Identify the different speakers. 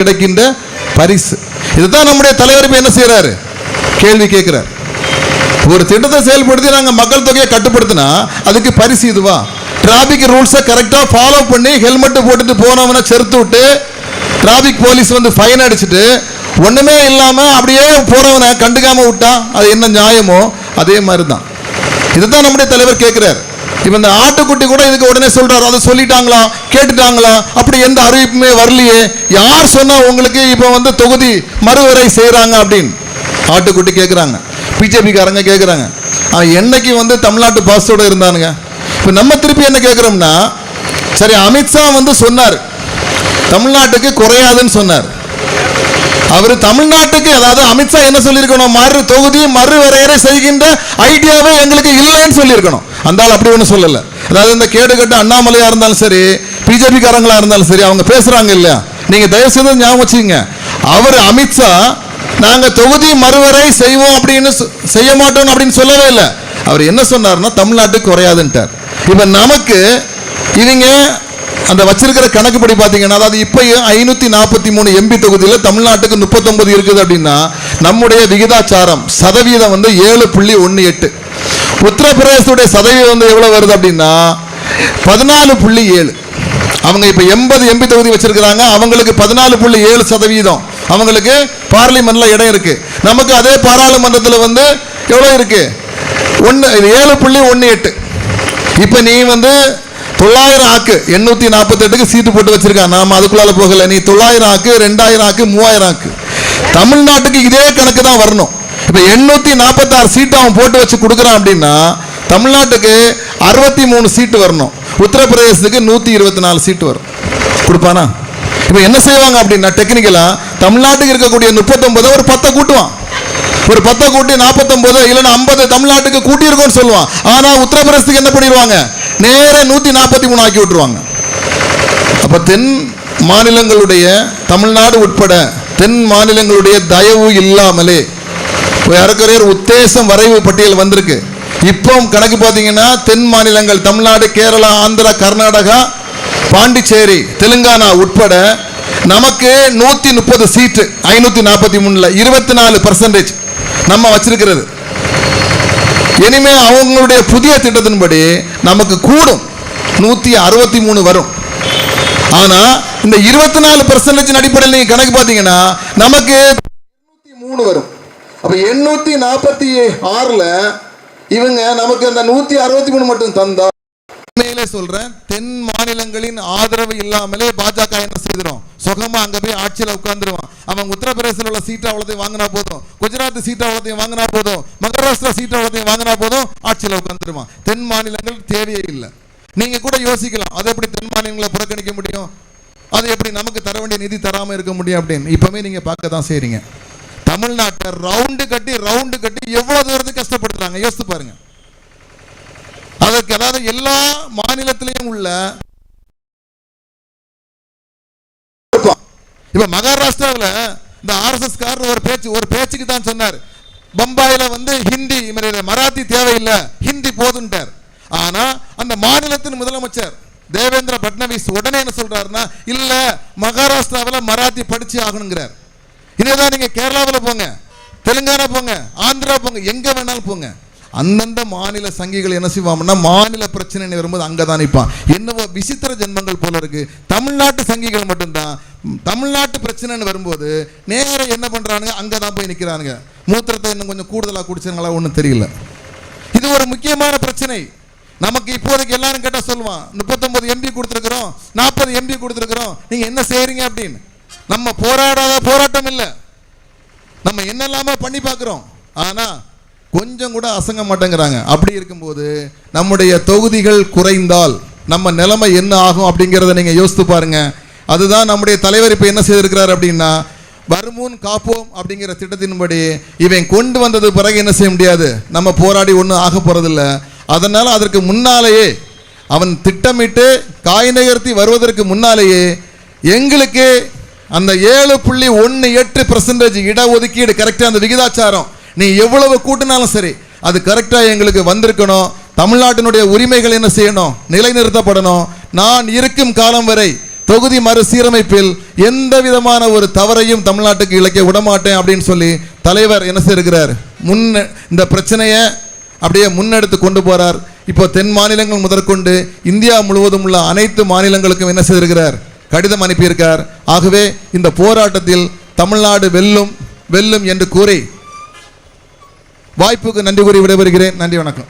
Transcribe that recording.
Speaker 1: கிடைக்கின்ற பரிசு. இதுதான் நம்முடைய தலைவர் என்ன செய்யறாரு, கேள்வி கேட்கிறார். ஒரு திட்டத்தை செயல்படுத்தி நாங்கள் மக்கள் தொகையை கட்டுப்படுத்தினா அதுக்கு பரிசு இதுவா? டிராபிக் ரூல்ஸை கரெக்டாக ஃபாலோ பண்ணி ஹெல்மெட் போட்டுட்டு போனவனை செருத்து விட்டு டிராபிக் போலீஸ் வந்து ஃபைன் அடிச்சுட்டு ஒண்ணுமே இல்லாம அப்படியே போறவனை கண்டுக்காம விட்டா அது என்ன நியாயமோ அதே மாதிரி தான். இதுதான் நம்முடைய தலைவர் கேட்கிறார். இப்ப இந்த ஆட்டுக்குட்டி கூட இதுக்கு உடனே சொல்றாரு, அதை சொல்லிட்டாங்களா, கேட்டுட்டாங்களா, அப்படி எந்த அறிவிப்புமே வரலையே, யார் சொன்னா உங்களுக்கு இப்ப வந்து தொகுதி மறுவரை செய்யறாங்க அப்படின்னு ஆட்டுக்குட்டி கேட்கிறாங்க. பிஜேபி காரங்க கேட்கிறாங்க, என்னைக்கு வந்து தமிழ்நாட்டு பாஸோட இருந்தானுங்க. இப்ப நம்ம திருப்பி என்ன கேட்கிறோம்னா, சரி அமித்ஷா வந்து சொன்னார் தமிழ்நாட்டுக்கு குறையாதுன்னு சொன்னார். அவர் தமிழ்நாட்டுக்கு, அதாவது அமித்ஷா என்ன சொல்லியிருக்கணும், மறு தொகுதி மறுவரையறை செய்கின்ற ஐடியாவே எங்களுக்கு இல்லைன்னு சொல்லியிருக்கணும். அந்த ஆள் அப்படி ஒன்றும் சொல்லலை. அதாவது இந்த கேடுகட்ட அண்ணாமலையா இருந்தாலும் சரி, பிஜேபி காரங்களா இருந்தாலும் சரி, அவங்க பேசுறாங்க இல்லையா, நீங்க தயவு செய்து ஞாபகம் வச்சுக்கோங்க. அவர் அமித்ஷா நாங்க தொகுதி மறுவரை செய்வோம் அப்படின்னு செய்ய மாட்டோம் அப்படின்னு சொல்லவே இல்லை. அவர் என்ன சொன்னார்னா தமிழ்நாட்டுக்கு குறையாதுன்ட்டார். இப்ப நமக்கு இவங்க அந்த வச்சிருக்கிற கணக்குப்படி பார்த்தீங்கன்னா, அதாவது இப்போ 543 எம்பி தொகுதியில் தமிழ்நாட்டுக்கு 39 இருக்குது அப்படின்னா நம்முடைய விகிதாச்சாரம் சதவீதம் வந்து 7.18. உத்தரப்பிரதேசத்துடைய சதவீதம் வந்து எவ்வளவு வருது அப்படின்னா 14.7. அவங்க இப்போ 80 எம்பி தொகுதி வச்சிருக்கிறாங்க, அவங்களுக்கு 14.7% அவங்களுக்கு பார்லிமெண்ட்ல இடம் இருக்கு. நமக்கு அதே பாராளுமன்றத்தில் வந்து எவ்வளவு இருக்கு, 7.18. இப்போ நீ வந்து 900 ஆக்கு 848க்கு சீட்டு போட்டு வச்சிருக்கான். நாம அதுக்குள்ளால போகல. நீ 900 ஆக்கு, 2000 ஆக்கு, 3000 ஆக்கு. தமிழ்நாட்டுக்கு இதே கணக்கு தான் வரணும். இப்ப 846 சீட்டு அவன் போட்டு வச்சு கொடுக்குறான் அப்படின்னா தமிழ்நாட்டுக்கு 63 சீட்டு வரணும். உத்தரப்பிரதேசத்துக்கு 124 சீட்டு வரும். கொடுப்பானா? இப்ப என்ன செய்வாங்க அப்படின்னா, டெக்னிக்கலா தமிழ்நாட்டுக்கு இருக்கக்கூடிய 39 ஒரு 10 கூட்டுவான். ஒரு 10 கூட்டி 49 இல்லைன்னா 50 தமிழ்நாட்டுக்கு கூட்டி இருக்கும்னு சொல்லுவான். ஆனா உத்தரப்பிரதேசத்துக்கு என்ன பண்ணிடுவாங்க, நேர 143 ஆக்கி விட்டுருவாங்க. அப்ப தென் மாநிலங்களுடைய, தமிழ்நாடு உட்பட தென் மாநிலங்களுடைய தயவு இல்லாமலே யாருக்கொரு உத்தேசம் வரைவு பட்டியல் வந்திருக்கு. இப்போ கணக்கு பார்த்தீங்கன்னா தென் மாநிலங்கள் தமிழ்நாடு, கேரளா, ஆந்திரா, கர்நாடகா, பாண்டிச்சேரி, தெலுங்கானா உட்பட நமக்கு 130 சீட்டு 543ல 24% நம்ம வச்சிருக்கிறது. இனிமே அவங்களுடைய புதிய திட்டத்தின்படி நமக்கு கூடும் 163 வரும். ஆனா இந்த 24% அடிப்படையில் நீங்க கணக்கு பார்த்தீங்கன்னா நமக்கு 203 வரும். அப்ப 846ல இவங்க நமக்கு அந்த 163 மட்டும் தந்தா, உண்மையிலே சொல்றேன், தென் மாநிலங்களின் ஆதரவு இல்லாமலே பாஜக என்ன செய்திரும், சுகமா அங்க போய் ஆட்சியில் உட்கார்ந்துருவான். அவன் உத்தரப்பிரதேசத்தில் உள்ள சீட்டை அவ்வளோத்தையும் வாங்கினா போதும், குஜராத் சீட்டை அவ்வளோத்தையும் வாங்கினா போதும், மகாராஷ்டிரா சீட்டை அவ்வளோத்தையும் வாங்கினா போதும், ஆட்சியில் உட்கார்ந்துருவான். தென் மாநிலங்கள் தேவையே இல்லை. நீங்க கூட யோசிக்கலாம், அதை எப்படி தென் மாநிலங்களை புறக்கணிக்க முடியும், அது எப்படி நமக்கு தர வேண்டிய நிதி தராம இருக்க முடியும் அப்படின்னு. இப்பவுமே நீங்க பார்க்க தான் செய்றீங்க. தமிழ்நாட்டை ரவுண்டு கட்டி எவ்வளவு தூரத்துக்கு கஷ்டப்படுத்துறாங்க யோசித்து பாருங்க. அதற்கு அதாவது எல்லா மாநிலத்திலையும் உள்ள, இப்ப மகாராஷ்டிராவில் இந்த RSS காரர் ஒரு பேச்சுக்கு தான் சொன்னார், பம்பாயில வந்து ஹிந்தி மராத்தி தேவையில்லை, ஹிந்தி போதுன்ட்டார். ஆனா அந்த மாநிலத்தின் முதலமைச்சர் தேவேந்திர பட்னவிஸ் உடனே என்ன சொல்றாருன்னா, இல்ல மகாராஷ்டிராவில் மராத்தி படிச்சு ஆகணுங்கிறார். இதேதான் நீங்க கேரளாவில் போங்க, தெலுங்கானா போங்க, ஆந்திரா போங்க, எங்க வேணாலும் போங்க, அந்தந்த மாநில சங்கிகள் என்ன செய்வாங்கன்னா மாநில பிரச்சனை வரும்போது அங்கதான் நிற்பான். என்னவோ விசித்திர ஜென்மங்கள் போல இருக்கு. தமிழ்நாட்டு சங்கிகள் மட்டும்தான் தமிழ்நாட்டு பிரச்சனைன்னு வரும்போது நேரம் என்ன பண்றானுங்க, அங்கதான் போய் நிற்கிறானுங்க. மூத்திரத்தை இன்னும் கொஞ்சம் கூடுதலா குடிச்சாங்களா ஒன்றும் தெரியல. இது ஒரு முக்கியமான பிரச்சனை. நமக்கு இப்போதைக்கு எல்லாரும் கேட்டா சொல்லுவான், 39 எம்பி கொடுத்துருக்கிறோம், 40 எம்பி கொடுத்துருக்கிறோம், நீங்க என்ன செய்யறீங்க அப்படின்னு. நம்ம போராடாத போராட்டம் இல்லை, நம்ம என்னெல்லாம பண்ணி பார்க்கிறோம், ஆனா கொஞ்சம் கூட அசங்க மாட்டேங்கிறாங்க. அப்படி இருக்கும்போது நம்முடைய தொகுதிகள் குறைந்தால் நம்ம நிலைமை என்ன ஆகும் அப்படிங்கிறத நீங்க யோசித்து பாருங்க. அதுதான் நம்முடைய தலைவர் இப்ப என்ன செய்திருக்கிறார் அப்படின்னா, வருமுன் காப்போம் அப்படிங்கிற திட்டத்தின்படி இவன் கொண்டு வந்தது பிறகு என்ன செய்ய முடியாது, நம்ம போராடி ஒன்றும் ஆக போறதில்லை. அதனால அதற்கு முன்னாலேயே அவன் திட்டமிட்டு காய் நகர்த்தி வருவதற்கு முன்னாலேயே எங்களுக்கு அந்த 7.18% இடஒதுக்கீடு கரெக்டா, அந்த விகிதாச்சாரம் நீ எவ்வளவு கூட்டினாலும் சரி அது கரெக்டா எங்களுக்கு வந்திருக்கணும். தமிழ்நாட்டினுடைய உரிமைகள் என்ன செய்யணும், நிலைநிறுத்தப்படணும். நான் இருக்கும் காலம் வரை தொகுதி மறுசீரமைப்பில் எந்த விதமான ஒரு தவறையும் தமிழ்நாட்டுக்கு இழைக்க விடமாட்டேன் அப்படின்னு சொல்லி தலைவர் என்ன செய்திருக்கிறார், இந்த பிரச்சனையை அப்படியே முன்னெடுத்து கொண்டு போறார். இப்போ தென் மாநிலங்கள் முதற்கொண்டு இந்தியா முழுவதும் உள்ள அனைத்து மாநிலங்களுக்கும் என்ன செய்திருக்கிறார், கடிதம் அனுப்பியிருக்கார். ஆகவே இந்த போராட்டத்தில் தமிழ்நாடு வெல்லும் வெல்லும் என்று கூறி வாய்ப்புக்கு நன்றி கூறி விடைபெறுகிறேன். நன்றி, வணக்கம்.